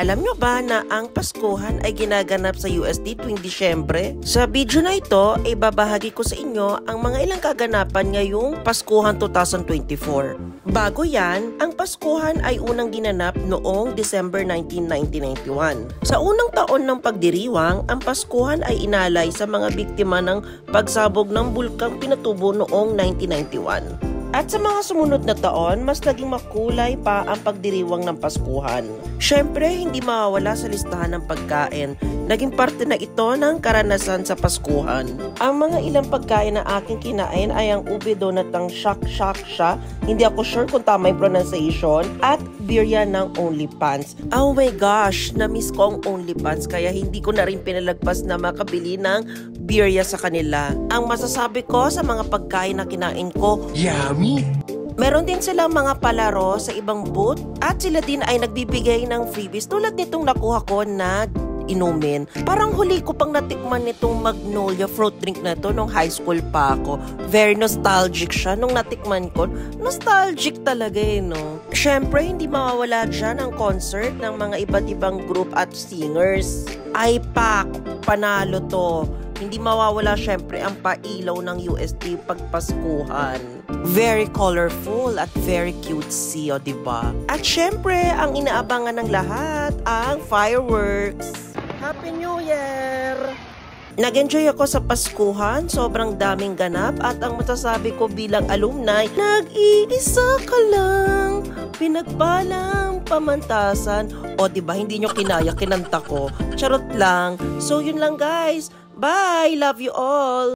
Alam nyo ba na ang Paskuhan ay ginaganap sa UST tuwing Disyembre? Sa video na ito, ay babahagi ko sa inyo ang mga ilang kaganapan ngayong Paskuhan 2024. Bago yan, ang Paskuhan ay unang ginanap noong December 19, 1991. Sa unang taon ng pagdiriwang, ang Paskuhan ay inalay sa mga biktima ng pagsabog ng bulkang Pinatubo noong 1991. At sa mga sumunod na taon, mas naging makulay pa ang pagdiriwang ng Paskuhan. Siyempre, hindi mawawala sa listahan ng pagkain. Naging parte na ito ng karanasan sa Paskuhan. Ang mga ilang pagkain na aking kinain ay ang ube donut ng Shakshaksha, hindi ako sure kung tama yung pronunciation, at birya ng OnlyPants. Oh my gosh, na-miss ko ang OnlyPants kaya hindi ko na rin pinalagpas na makabili ng birya sa kanila. Ang masasabi ko sa mga pagkain na kinain ko, yummy! Meron din silang mga palaro sa ibang booth at sila din ay nagbibigay ng freebies tulad nitong nakuha ko na inumin. Parang huli ko pang natikman nitong Magnolia fruit drink na to nung high school pa ako. Very nostalgic siya nung natikman ko. Nostalgic talaga no? Siyempre, hindi mawawala dyan ang concert ng mga iba't ibang group at singers. IPAC, panalo to. Hindi mawawala syempre ang pailaw ng UST pagpaskuhan. Very colorful at very cutesy, o diba? At syempre, ang inaabangan ng lahat, ang fireworks. Happy New Year! Nag-enjoy ako sa Paskuhan, sobrang daming ganap at ang masasabi ko bilang alumni, nag-iisa ka lang, pinagbalang pamantasan. O diba, hindi nyo kinaya, kinanta ko. Charot lang. So yun lang guys. Bye! Love you all!